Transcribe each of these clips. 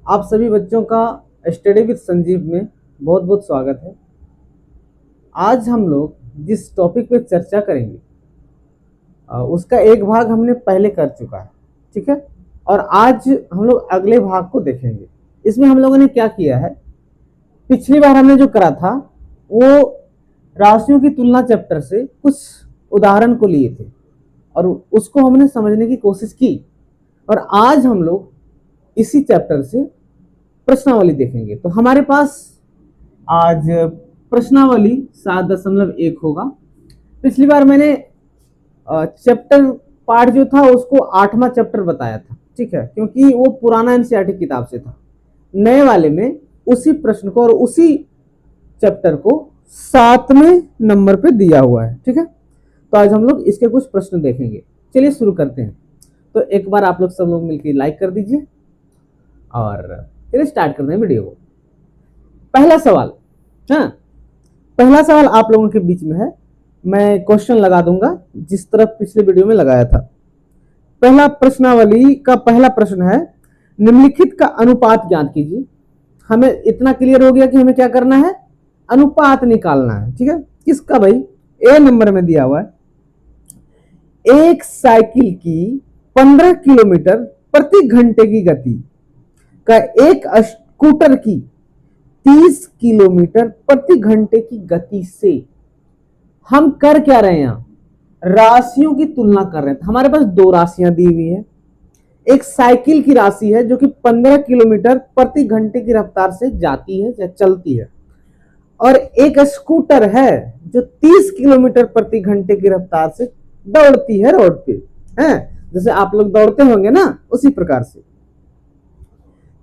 आप सभी बच्चों का स्टडी विद संजीव में बहुत बहुत स्वागत है। आज हम लोग जिस टॉपिक पे चर्चा करेंगे उसका एक भाग हमने पहले कर चुका है, ठीक है। और आज हम लोग अगले भाग को देखेंगे। इसमें हम लोगों ने क्या किया है, पिछली बार हमने जो करा था वो राशियों की तुलना चैप्टर से कुछ उदाहरण को लिए थे और उसको हमने समझने की कोशिश की। और आज हम लोग इसी चैप्टर से प्रश्नावली देखेंगे। तो हमारे पास आज प्रश्नावली 7.1 होगा। पिछली बार मैंने चैप्टर पार्ट जो था उसको 8वां चैप्टर बताया था, ठीक है, क्योंकि वो पुराना एनसीईआरटी किताब से था। नए वाले में उसी प्रश्न को और उसी चैप्टर को 7वें नंबर पे दिया हुआ है, ठीक है। तो आज हम लोग इसके कुछ प्रश्न देखेंगे। चलिए शुरू करते हैं। तो एक बार आप लोग सब लोग मिलकर लाइक कर दीजिए और चलिए स्टार्ट करते हैं वीडियो को। पहला सवाल, हाँ, पहला सवाल आप लोगों के बीच में है। मैं क्वेश्चन लगा दूंगा जिस तरह पिछले वीडियो में लगाया था। पहला प्रश्नावली का पहला प्रश्न है, निम्नलिखित का अनुपात ज्ञात कीजिए। हमें इतना क्लियर हो गया कि हमें क्या करना है, अनुपात निकालना है, ठीक है। किसका भाई, ए नंबर में दिया हुआ है, एक साइकिल की 15 किलोमीटर प्रति घंटे की गति का एक स्कूटर की 30 किलोमीटर प्रति घंटे की गति से हम कर क्या रहे हैं, यहां राशियों की तुलना कर रहे हैं। हमारे पास दो राशियां दी हुई है। एक साइकिल की राशि है जो कि 15 किलोमीटर प्रति घंटे की रफ्तार से जाती है या चलती है, और एक स्कूटर है जो 30 किलोमीटर प्रति घंटे की रफ्तार से दौड़ती है रोड पे, है जैसे आप लोग दौड़ते होंगे ना, उसी प्रकार से।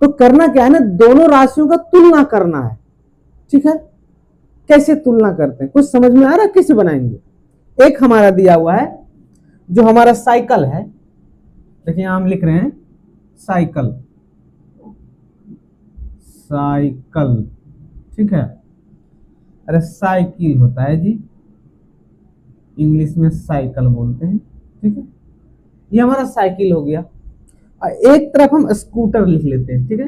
तो करना क्या है ना, दोनों राशियों का तुलना करना है, ठीक है। कैसे तुलना करते हैं, कुछ समझ में आ रहा है कैसे बनाएंगे। एक हमारा दिया हुआ है जो हमारा साइकिल है, देखिए हम लिख रहे हैं साइकिल, साइकिल, ठीक है। अरे साइकिल होता है जी, इंग्लिश में साइकिल बोलते हैं, ठीक है। ये हमारा साइकिल हो गया। एक तरफ हम स्कूटर लिख लेते हैं, ठीक है,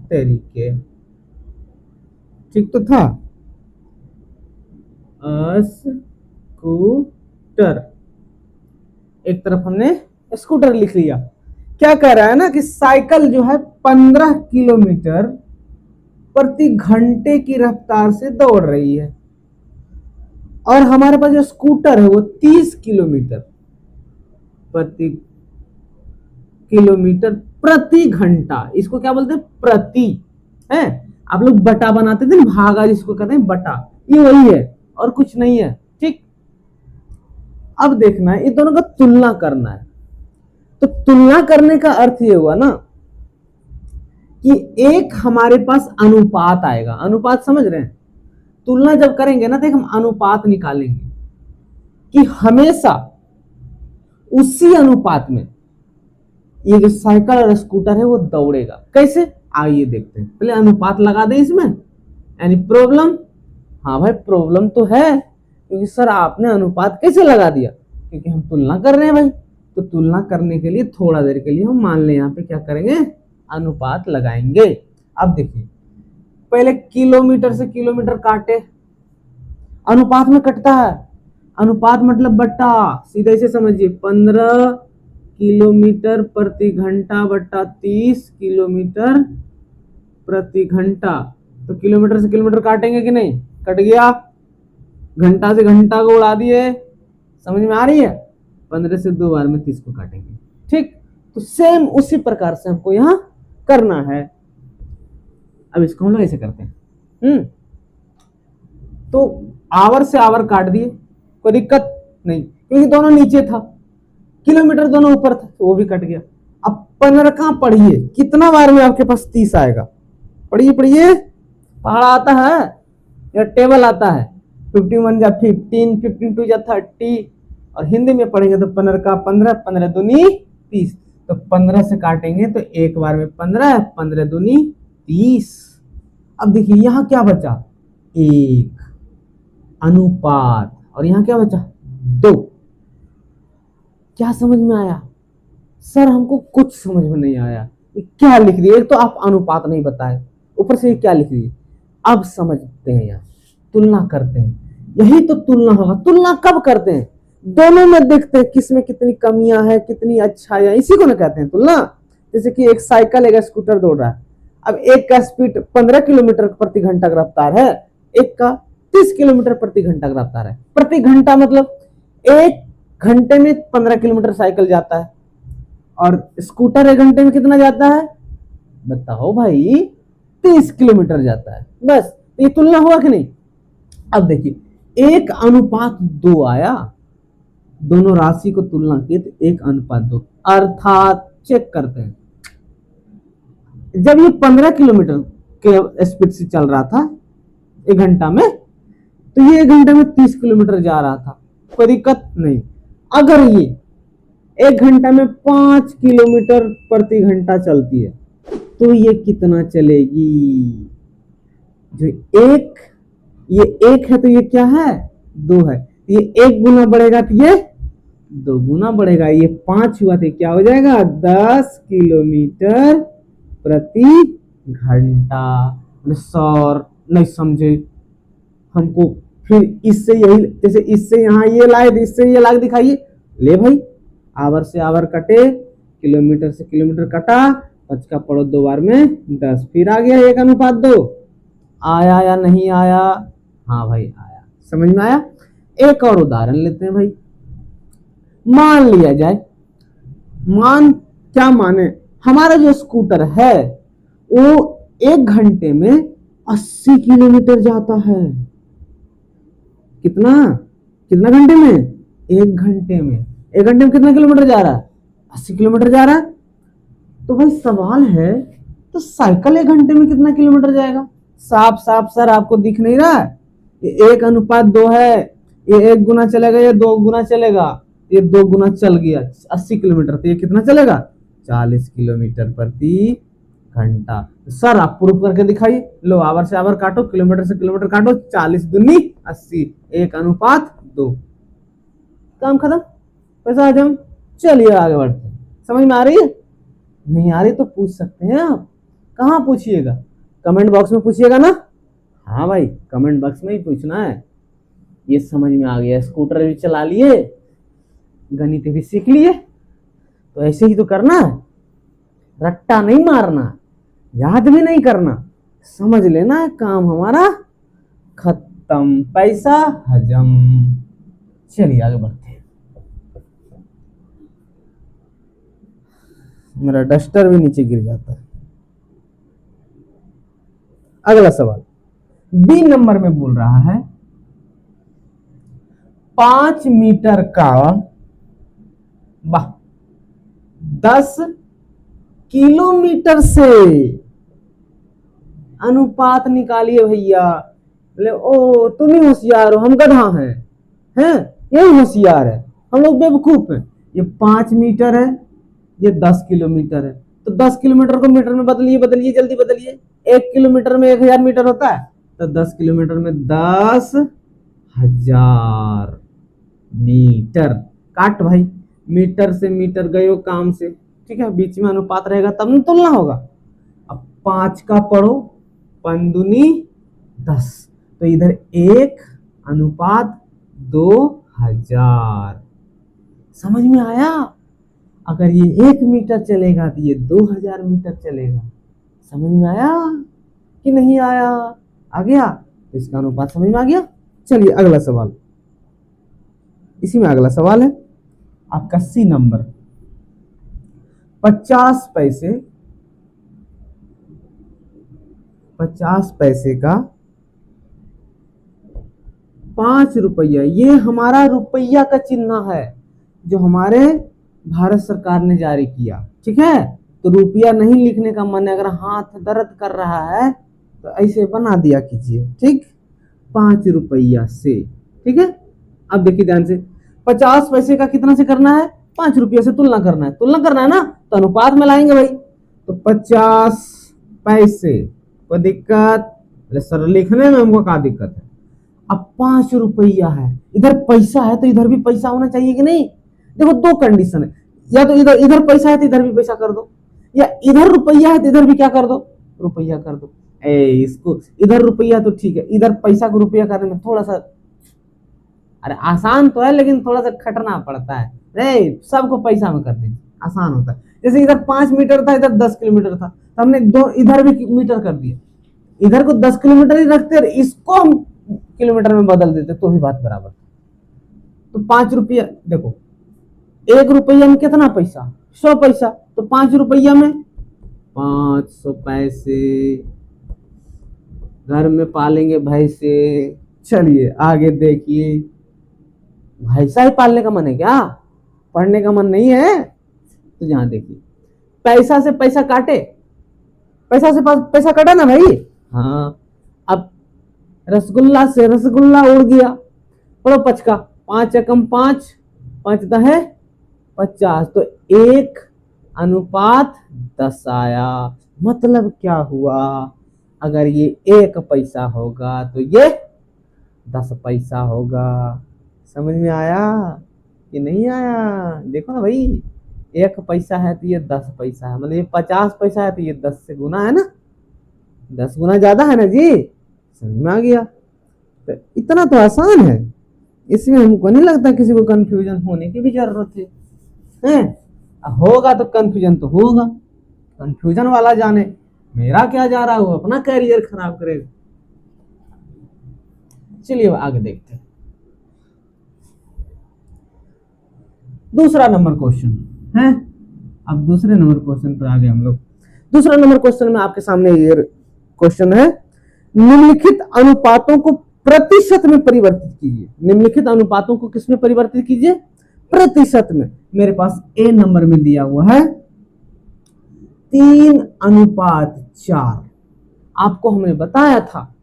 तरीके, ठीक तो था, स्कूटर। एक तरफ हमने स्कूटर लिख लिया। क्या कह रहा है ना कि साइकिल जो है 15 किलोमीटर प्रति घंटे की रफ्तार से दौड़ रही है, और हमारे पास जो स्कूटर है वो 30 किलोमीटर प्रति घंटा, इसको क्या बोलते हैं, प्रति, है। आप लोग बटा बनाते थे ना, भागा जिसको कहते हैं बटा, ये वही है और कुछ नहीं है, ठीक। अब देखना है, ये दोनों का तुलना करना है। तो तुलना करने का अर्थ ये हुआ ना कि एक हमारे पास अनुपात आएगा। अनुपात समझ रहे हैं, तुलना जब करेंगे ना तो हम अनुपात निकालेंगे कि हमेशा उसी अनुपात में ये जो साइकिल और स्कूटर है वो दौड़ेगा। कैसे, आइए देखते हैं। पहले अनुपात लगा दें इसमें, यानी प्रॉब्लम। हाँ भाई प्रॉब्लम तो है, क्योंकि सर आपने अनुपात कैसे लगा दिया, क्योंकि हम तुलना कर रहे हैं भाई। तो तुलना करने के लिए थोड़ा देर के लिए हम मान लें यहाँ पे क्या करेंगे, अनुपात लगाएंगे। अब देखिए, पहले किलोमीटर से किलोमीटर काटे, अनुपात में कटता है। अनुपात मतलब बट्टा, सीधा इसे समझिए, 15 किलोमीटर प्रति घंटा बट्टा 30 किलोमीटर प्रति घंटा। तो किलोमीटर से किलोमीटर काटेंगे कि नहीं, कट गया। घंटा से घंटा को उड़ा दिए, समझ में आ रही है। 15 से 2 बार में 30 को काटेंगे, ठीक। तो सेम उसी प्रकार से हमको यहां करना है। अब इसको हम लोग ऐसे करते हैं, तो आवर से आवर काट दिए, कोई दिक्कत नहीं, क्योंकि दोनों नीचे था, किलोमीटर दोनों ऊपर था, तो वो भी कट गया। अब 15 कहां पढ़िए, कितना बार में आपके पास 30 आएगा, पढ़िए पढ़िए, पहाड़ा आता है या टेबल आता है, 51 जा 15, 52 जा 30, और हिंदी में पढ़ेंगे तो 15 का 15, 15 दूनी 30। तो 15 से काटेंगे तो एक बार में 15, 15 दूनी 30। अब देखिए यहां क्या बचा, एक अनुपात, और यहां क्या बचा, 2। क्या समझ में आया, सर हमको कुछ समझ में नहीं आया, ये क्या लिख रही है, एक तो आप अनुपात नहीं बताए, ऊपर से ये क्या लिख रही है। अब समझते हैं, यार तुलना करते हैं, यही तो तुलना होगा। तुलना कब करते हैं, दोनों में देखते हैं किसमें कितनी कमियां है, कितनी अच्छाइयां, इसी को ना कहते हैं तुलना। जैसे कि एक साइकिल एक स्कूटर दौड़ रहा है, अब एक का स्पीड 15 किलोमीटर प्रति घंटा की रफ्तार है, एक का 30 किलोमीटर प्रति घंटा की रफ्तार है। प्रति घंटा मतलब एक घंटे में 15 किलोमीटर साइकिल जाता है, और स्कूटर एक घंटे में कितना जाता है बताओ भाई, 30 किलोमीटर जाता है। बस ये तुलना हुआ कि नहीं। अब देखिए 1:2 आया, दोनों राशि को तुलना किए तो 1:2, अर्थात चेक करते हैं, जब ये 15 किलोमीटर के स्पीड से चल रहा था एक घंटा में, तो ये एक घंटे में 30 किलोमीटर जा रहा था, कोई दिक्कत नहीं। अगर ये एक घंटा में 5 किलोमीटर प्रति घंटा चलती है, तो ये कितना चलेगी। जो ये एक है तो ये क्या है, 2 है, ये 1 गुना बढ़ेगा तो ये 2 गुना बढ़ेगा, ये 5 हुआ तो क्या हो जाएगा 10 किलोमीटर प्रति घंटा। सर नहीं समझे हमको, फिर इससे यही, जैसे इससे यहाँ ये लाए, इससे ये लाग दिखाइए। ले भाई, आवर से आवर कटे, किलोमीटर से किलोमीटर कटा, 5 का पढ़ो 2 बार में 10, फिर आ गया 1:2। आया या नहीं आया, हाँ भाई आया, समझ में आया। एक और उदाहरण लेते हैं भाई, मान लिया जाए, क्या माने, हमारा जो स्कूटर है वो 1 घंटे में 80 किलोमीटर जाता है। कितना घंटे में, 1 घंटे में, 1 घंटे में कितना किलोमीटर जा रहा है, 80 किलोमीटर जा रहा है। तो भाई सवाल है, तो साइकिल 1 घंटे में कितना किलोमीटर जाएगा। साफ साफ सर आपको दिख नहीं रहा है, ये 1:2 है, ये 1 गुना चलेगा, ये 2 गुना चलेगा, ये 2 गुना चल गया 80 किलोमीटर, तो ये कितना चलेगा 40 किलोमीटर प्रति घंटा। सर आप प्रूफ करके दिखाइए। लो आवर से आवर काटो, किलोमीटर से किलोमीटर काटो, 40 दूनी 80, 1:2, काम खत्म, पैसा हजम। चलिए आगे बढ़ते हैं। समझ में आ रही है, नहीं आ रही तो पूछ सकते हैं आप। कहाँ पूछिएगा, कमेंट बॉक्स में पूछिएगा ना। हाँ भाई कमेंट बॉक्स में ही पूछना है। ये समझ में आ गया, स्कूटर भी चला लिए, गणित भी सीख लिए, तो ऐसे ही तो करना है, रट्टा नहीं मारना, याद भी नहीं करना, समझ लेना है, काम हमारा खत्म, पैसा हजम। चलिए आगे बढ़ते हैं। मेरा डस्टर भी नीचे गिर जाता है। अगला सवाल बी नंबर में बोल रहा है, 5 मीटर का 10 किलोमीटर से अनुपात निकालिए भैया। बोले ओ तुम ही होशियार हो, हम गधा हैं, यही होशियार है, हम लोग बेवकूफ हैं। ये 5 मीटर है, ये 10 किलोमीटर है, तो 10 किलोमीटर को मीटर में बदलिए, जल्दी बदलिए। 1 किलोमीटर में 1000 मीटर होता है, तो 10 किलोमीटर में 10,000 मीटर। काट भाई, मीटर से मीटर गए हो काम से, ठीक है, बीच में अनुपात रहेगा तब न तुलना होगा। अब 5 का पढ़ो, 5 दूनी 10, तो इधर 1:2000। समझ में आया। अगर ये 1 मीटर चलेगा तो ये 2000 मीटर चलेगा। समझ में आया कि नहीं आया, आ गया, तो इसका अनुपात समझ में आ गया। चलिए अगला सवाल, इसी में अगला सवाल है आपका सी नंबर, 50 पैसे का 5 रुपया, ये हमारा रुपया का चिन्ह है जो हमारे भारत सरकार ने जारी किया, ठीक है। तो रुपया नहीं लिखने का मन है, अगर हाथ दर्द कर रहा है तो ऐसे बना दिया कीजिए, ठीक, 5 रुपया से, ठीक है। अब देखिए ध्यान से, 50 पैसे का कितना से करना है, 5 रुपये से तुलना करना है ना, तो अनुपात में लाएंगे भाई। तो 50 पैसे, कोई दिक्कत, सर लिखने में हमको क्या दिक्कत है। अब 5 रुपया है, इधर पैसा है तो इधर भी पैसा होना चाहिए कि नहीं। देखो 2 कंडीशन है, या तो इधर इधर पैसा है तो इधर भी पैसा कर दो, या इधर रुपया है तो इधर भी क्या कर दो, रुपया कर दो। इसको इधर रुपया तो ठीक है, इधर पैसा को रुपया करने में थोड़ा सा, अरे आसान तो है लेकिन थोड़ा सा खटना पड़ता है। सबको पैसा में कर दीजिए, आसान होता है। जैसे इधर 5 मीटर था, इधर 10 किलोमीटर था, तो हमने दो इधर भी मीटर कर दिया, इधर को 10 किलोमीटर ही रखते और इसको हम किलोमीटर में बदल देते तो भी बात बराबर। तो 5 रुपया, देखो 1 रुपया में कितना पैसा, 100 पैसा, तो 5 रुपया में 500 पैसे, घर में पालेंगे भैंसे। चलिए आगे देखिए, भैंसा ही पालने का मन है क्या, पढ़ने का मन नहीं है? तो यहां देखिए, पैसा से पैसा काटे, पैसा से पैसा काटा ना भाई। हाँ, अब रसगुल्ला से रसगुल्ला उड़ गया, पढ़ो पचका, 5 एकम 5, 5 है 50, तो 1:10 आया। मतलब क्या हुआ, अगर ये 1 पैसा होगा तो ये 10 पैसा होगा। समझ में आया कि नहीं आया? देखो ना भाई, 1 पैसा है तो ये 10 पैसा है, मतलब ये 50 पैसा है तो ये 10 से गुना है ना, 10 गुना ज्यादा है ना जी। समझ में आ गया? तो इतना तो आसान है, इसमें हमको नहीं लगता किसी को कंफ्यूजन होने की भी जरूरत है। होगा तो कंफ्यूजन तो होगा, कंफ्यूजन वाला जाने, मेरा क्या जा रहा है, वो अपना कैरियर खराब करेगा। चलिए आगे देखते हैं। दूसरा नंबर क्वेश्चन है, अब दूसरे नंबर क्वेश्चन पर आ गए हम लोग। दूसरा नंबर क्वेश्चन में आपके सामने ये क्वेश्चन है, निम्नलिखित अनुपातों को प्रतिशत में परिवर्तित कीजिए। निम्नलिखित अनुपातों को किसमें परिवर्तित कीजिए? प्रतिशत में। मेरे पास ए नंबर में दिया हुआ है 3:4। आपको हमने बताया था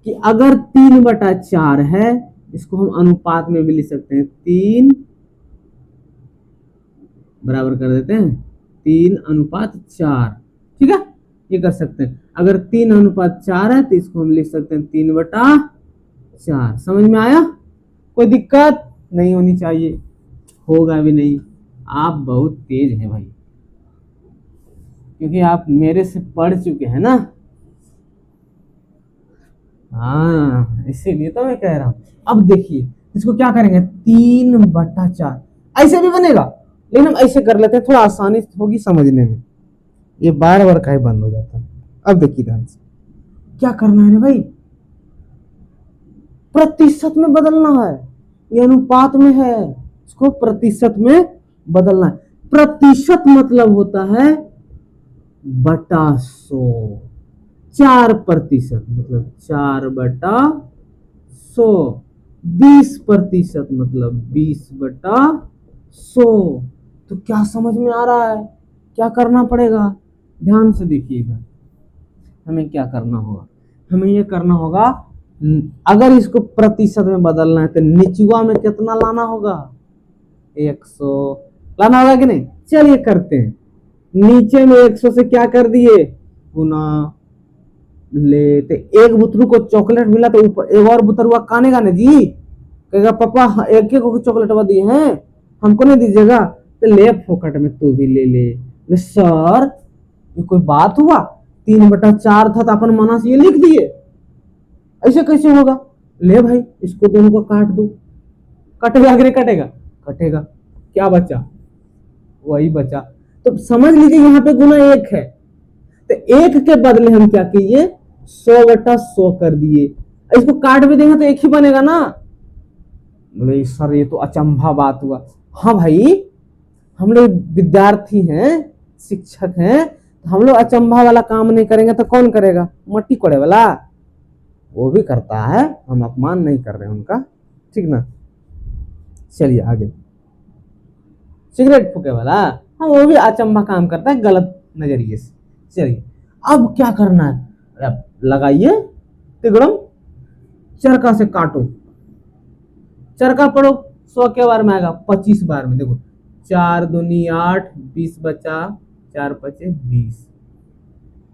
कि अगर 3/4 है, इसको हम अनुपात में भी लिख सकते हैं, 3 बराबर कर देते हैं 3:4। ठीक है, ये कर सकते हैं। अगर 3:4 है तो इसको हम लिख सकते हैं 3/4। समझ में आया? कोई दिक्कत नहीं होनी चाहिए, होगा भी नहीं। आप बहुत तेज हैं भाई, क्योंकि आप मेरे से पढ़ चुके हैं ना। हाँ, इसीलिए तो मैं कह रहा हूं। अब देखिए इसको क्या करेंगे, 3/4 ऐसे भी बनेगा, लेकिन हम ऐसे कर लेते हैं, थोड़ा आसानी होगी समझने में। ये बार बार का ही बंद हो जाता है। अब देखिए ध्यान से क्या करना है ना भाई, प्रतिशत में बदलना है, ये अनुपात में है, इसको प्रतिशत में बदलना है। प्रतिशत मतलब होता है बटा 100, 4% मतलब 4/100, 20% मतलब 20/100। तो क्या समझ में आ रहा है, क्या करना पड़ेगा? ध्यान से देखिएगा, हमें क्या करना होगा, हमें ये करना होगा, अगर इसको प्रतिशत में बदलना है तो निचुआ में कितना लाना होगा, 100 लाना होगा कि नहीं? चलिए करते हैं। नीचे में 100 से क्या कर दिए, गुना ले, तो एक बुतरू को चॉकलेट मिला तो ऊपर एक और बुतरुआ कानेगा ना जी, कहेगा पापा एक एक को चॉकलेट दिए हैं, हमको नहीं दीजिएगा, तो ले फोकट में तू भी ले ले। सर ये कोई बात हुआ, 3/4 था तो अपन मना से ये लिख दिए, ऐसे कैसे होगा? ले भाई इसको दोनों को काट दो, कटेगा कि नहीं कटेगा? कटेगा। क्या बचा? वही बचा। तो समझ लीजिए यहाँ पे गुना 1 है, तो 1 के बदले हम क्या किए, 100/100 कर दिए। इसको काट भी देंगे तो 1 ही बनेगा ना। बोले सर ये तो अचंभा बात हुआ। हाँ भाई, हम लोग विद्यार्थी हैं, शिक्षक हैं, तो हम लोग अचंभा वाला काम नहीं करेंगे तो कौन करेगा? मट्टी कोड़े वाला, वो भी करता है, हम अपमान नहीं कर रहे हैं उनका, ठीक ना। चलिए आगे, सिगरेट फूके वाला, हाँ वो भी अचंभा काम करता है गलत नजरिए से। चलिए अब क्या करना है, अब लगाइए तिगड़म, चरखा से काटो, चरखा पढ़ो, 100 के बार में आएगा, 25 बार में। देखो 4 दूनी 8, 20 बचा, 4 5 20,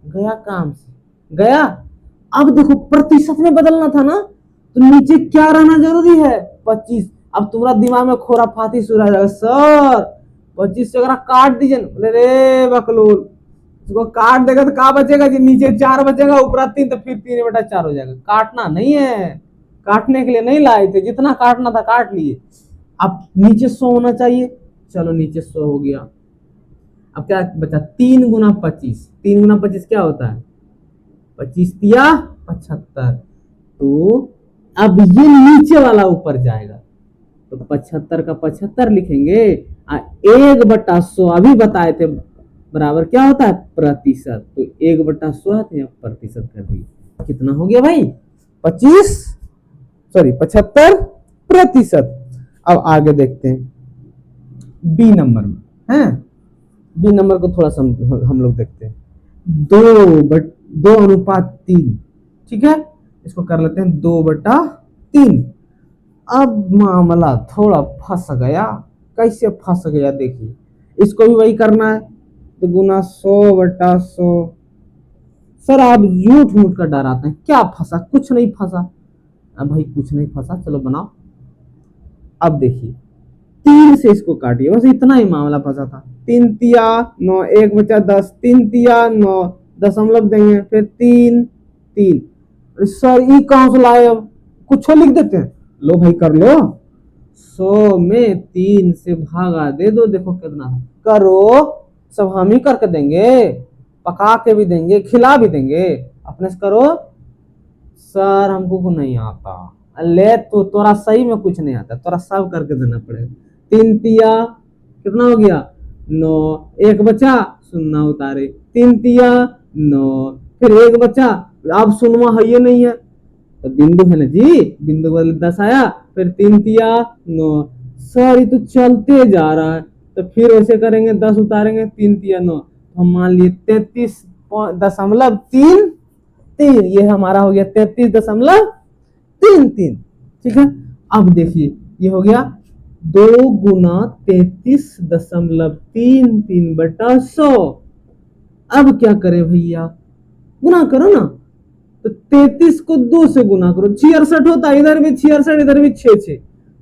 गया काम से गया। अब देखो प्रतिशत में बदलना था ना, तो नीचे क्या रहना जरूरी है, 25। अब तुम्हारा दिमाग में खोराफाती सुर आ जाएगा, सर 25 से अगर काट दीजिए, बोले रे बकलोल, इसको काट देगा तो क्या बचेगा जी, नीचे 4 बचेगा, ऊपर 3, तो फिर 3/4 हो जाएगा। काटना नहीं है, काटने के लिए नहीं लाए थे, जितना काटना था काट लिए। अब नीचे 100 होना चाहिए, चलो नीचे 100 हो गया। अब क्या बचा, 3 गुना 25, 3 गुना 25 क्या होता है, 25 तिया 75। तो अब ये नीचे वाला ऊपर जाएगा, तो 75 का 75 लिखेंगे, 1/100 अभी बताए थे बराबर क्या होता है, प्रतिशत। तो 1/100 है, तो यहाँ प्रतिशत कर दिए। कितना हो गया भाई, 75%। अब आगे देखते हैं बी नंबर में, हैं बी नंबर को थोड़ा सा हम लोग देखते हैं। 2:3, ठीक है, इसको कर लेते हैं 2/3। अब मामला थोड़ा फंस गया, कैसे फंस गया देखिए, इसको भी वही करना है, तो गुना 100/100। सर आप झूठ मूठ कर डराते हैं, क्या फंसा, कुछ नहीं फंसा। अब भाई कुछ नहीं फंसा, चलो बनाओ। अब देखिए 3 से इसको काटिए, बस इतना ही मामला फंसा था। 3 तिया 9, 1 बचा 10, 3 तिया 9, दशमलव देंगे, फिर 3। सर ये कहां से लाए, अब कुछ लिख देते हैं, लो भाई कर लो। 100 में 3 से भागा दे दो, देखो कितना करो। सब हम ही करके देंगे, पका के भी देंगे, खिला भी देंगे, अपने से करो। सर हमको को नहीं आता, ले तो तोरा सही में कुछ नहीं आता, तोरा सब करके देना पड़ेगा। 3 तिया कितना हो गया 9, 1 बचा, 0 उतारे, 3 तिया 9, फिर 1 बचा, अब सुनवा है ये नहीं है, तो बिंदु है ना जी, बिंदु बदले 10 आया, फिर 3 तिया 9। सर ये तो चलते जा रहा है, तो फिर ऐसे करेंगे, 10 उतारेंगे, 3 तिया 9, हम मान लिए 33.33, ये हमारा हो गया 33.33, ठीक है। अब देखिए ये हो गया 2 गुना 33.33/100। अब क्या करें भैया, गुना करो ना, तो 33 को 2 से गुना करो, 66 होता है, इधर भी 66, इधर भी 6,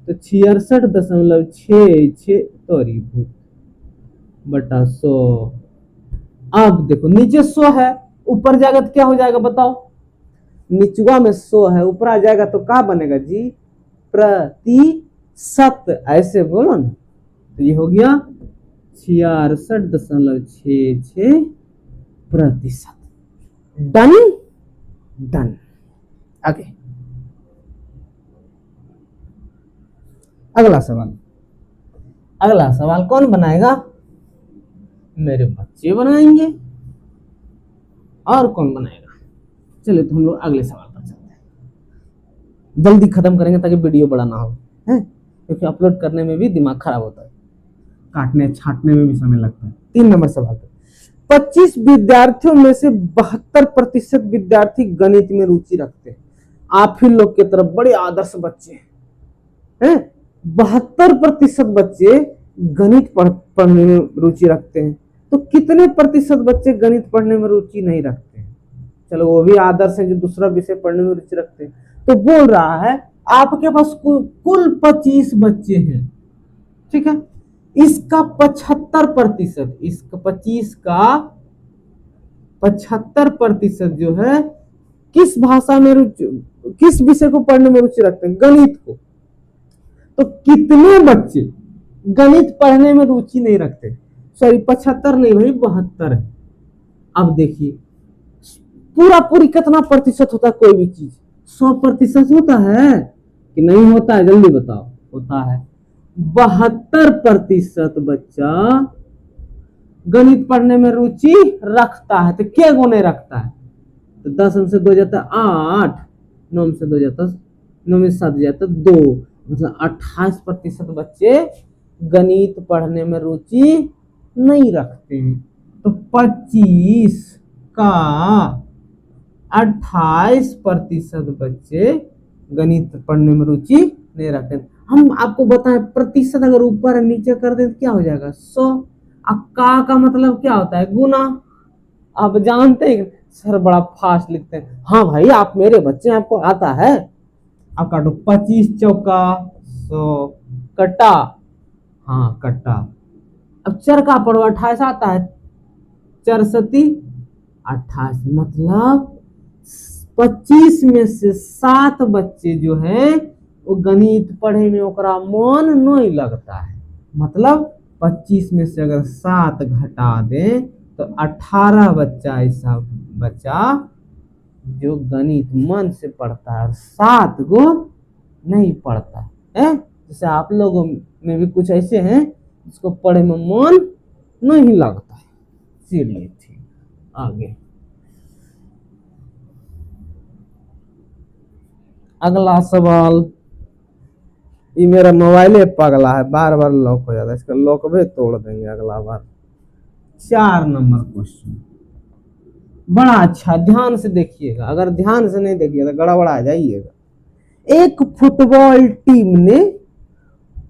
तो 66.66 तोरी बटा 100। अब देखो नीचे 100 है, ऊपर जाएगा तो क्या हो जाएगा बताओ, निचुआ में 100 है, ऊपर आ जाएगा तो क्या बनेगा जी, प्रतिशत, ऐसे बोलो ना। तो ये हो गया 66.66%। Done done. आगे अगला सवाल कौन बनाएगा, मेरे बच्चे बनाएंगे, और कौन बनाएगा। चलिए तो हम लोग अगले सवाल पर चलते हैं, जल्दी खत्म करेंगे ताकि वीडियो बड़ा ना हो, है क्योंकि अपलोड करने में भी दिमाग खराब होता है, काटने छाटने में भी समय लगता है। 3 नंबर सवाल पर 25 विद्यार्थियों में से 72% विद्यार्थी गणित में रुचि रखते हैं। आप ही लोग की तरफ बड़े आदर्श बच्चे हैं, 72% बच्चे गणित पढ़ने में रुचि रखते हैं, तो कितने प्रतिशत बच्चे गणित पढ़ने में रुचि नहीं रखते हैं। चलो वो भी आदर्श है जो दूसरा विषय पढ़ने में रुचि रखते हैं। तो बोल रहा है आपके पास कुल 25 बच्चे हैं, ठीक है, इसका 75%, इसका 25 का 75% जो है किस भाषा में रुचि, किस विषय को पढ़ने में रुचि रखते हैं, गणित को। तो कितने बच्चे गणित पढ़ने में रुचि नहीं रखते, सॉरी 75 नहीं भाई 72 है। अब देखिए पूरी कितना प्रतिशत होता है कोई भी चीज, 100% होता है कि नहीं होता है, जल्दी बताओ। होता है 72% बच्चा गणित पढ़ने में रुचि रखता है। तो क्या गुने रखता है, तो 10 में से 2 जाता है 8, 9 में से 2 जाता है 9 में से 7 जाता है 2, मतलब 28% बच्चे गणित पढ़ने में रुचि नहीं रखते हैं। तो 25 का 28% बच्चे गणित पढ़ने में रुचि नहीं रखते। हम आपको बताएं प्रतिशत अगर ऊपर नीचे कर दें तो क्या हो जाएगा 100। अब का मतलब क्या होता है, गुना। आप जानते हैं सर बड़ा फास्ट लिखते हैं, हाँ भाई आप मेरे बच्चे आपको आता है। अब काटो 25 चौका 100, कटा, हाँ कटा अब चर का पड़वा 28 आता है, 4 सती 28, मतलब 25 में से 7 बच्चे जो है वो गणित पढ़े में ओकरा मन नहीं लगता है। मतलब 25 में से अगर 7 घटा दें तो 18 बच्चा ऐसा बच्चा जो गणित मन से पढ़ता है, 7 गो नहीं पढ़ता है। जैसे आप लोगों में भी कुछ ऐसे हैं जिसको पढ़े में मन नहीं लगता है। चलिए ठीक, आगे अगला सवाल। ये मेरा मोबाइल पगला है, बार बार लॉक हो जाता है, इसका लॉक भी तोड़ देंगे अगला बार। 4 नंबर क्वेश्चन बड़ा अच्छा, ध्यान से देखिएगा, अगर ध्यान से नहीं देखिएगा तो गड़बड़ा जाइएगा। एक फुटबॉल टीम ने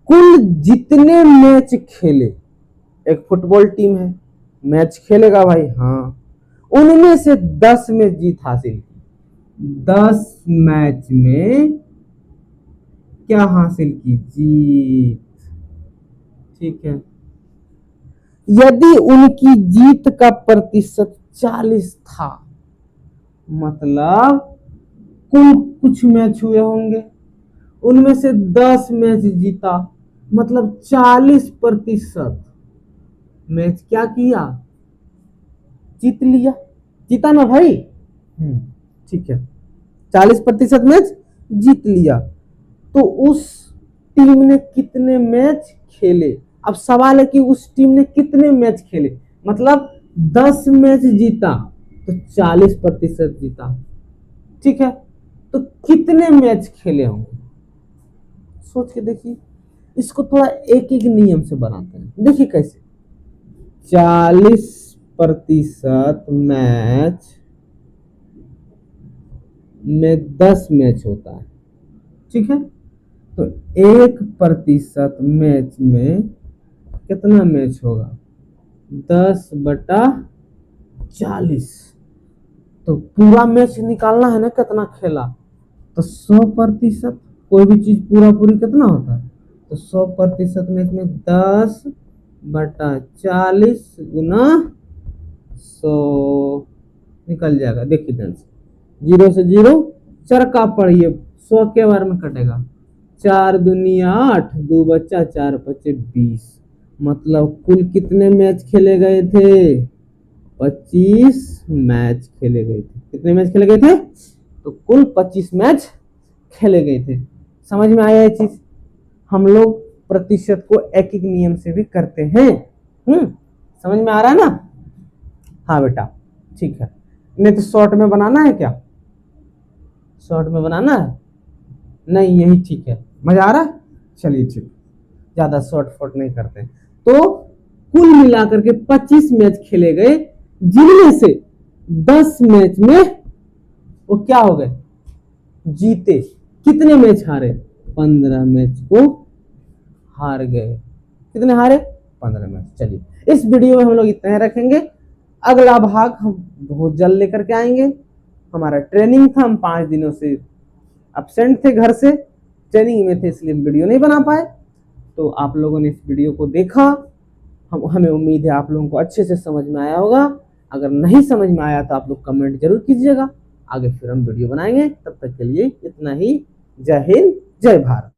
कुल जितने मैच खेले, एक फुटबॉल टीम है, मैच खेलेगा भाई, हाँ, उनमें से 10 में जीत हासिल की। 10 मैच में क्या हासिल की? जीत। ठीक है, यदि उनकी जीत का प्रतिशत 40 था, मतलब कुल कुछ मैच हुए होंगे, उनमें से 10 मैच जीता, मतलब 40% मैच क्या किया? जीत लिया। जीता ना भाई? ठीक है, 40% मैच जीत लिया। तो उस टीम ने कितने मैच खेले? अब सवाल है कि उस टीम ने कितने मैच खेले, मतलब 10 मैच जीता तो 40% जीता। ठीक है, तो कितने मैच खेले होंगे? सोच के देखिए, इसको थोड़ा एक एक नियम से बनाते हैं। देखिए कैसे, 40% मैच में 10 मैच होता है। ठीक है, तो 1% मैच में कितना मैच होगा? 10/40। तो पूरा मैच निकालना है ना, कितना खेला, तो 100%। कोई भी चीज पूरा पूरी कितना होता है, तो 100% मैच में 10/40 गुना 100 निकल जाएगा। देखिए ध्यान से, 0 से 0 चरका पढ़िए, 100 के बार में कटेगा, 4 दुनिया 8, 2 बच्चा, 4 बच्चे 20, मतलब कुल कितने मैच खेले गए थे? 25 मैच खेले गए थे। कितने मैच खेले गए थे? तो कुल 25 मैच खेले गए थे। समझ में आया ये चीज? हम लोग प्रतिशत को एक एक नियम से भी करते हैं। समझ में आ रहा है ना? हाँ बेटा, ठीक है। नहीं तो शॉर्ट में बनाना है क्या? शॉर्ट में बनाना है? नहीं, यही ठीक है। मजा आ रहा है? चलिए ठीक, ज्यादा शॉर्ट फॉर्ट नहीं करते। तो कुल मिलाकर के 25 मैच खेले गए, जिनमें से 10 मैच में वो क्या हो गए? जीते। कितने मैच हारे? 15 मैच को हार गए। कितने हारे? 15 मैच। चलिए, इस वीडियो में हम लोग इतना ही रखेंगे। अगला भाग हम बहुत जल्द लेकर के आएंगे। हमारा ट्रेनिंग था, हम 5 दिनों से एब्सेंट थे, घर से ट्रेनिंग में थे, इसलिए वीडियो नहीं बना पाए। तो आप लोगों ने इस वीडियो को देखा, हमें उम्मीद है आप लोगों को अच्छे से समझ में आया होगा। अगर नहीं समझ में आया तो आप लोग कमेंट जरूर कीजिएगा, आगे फिर हम वीडियो बनाएंगे। तब तक के लिए इतना ही। जय हिंद, जय भारत।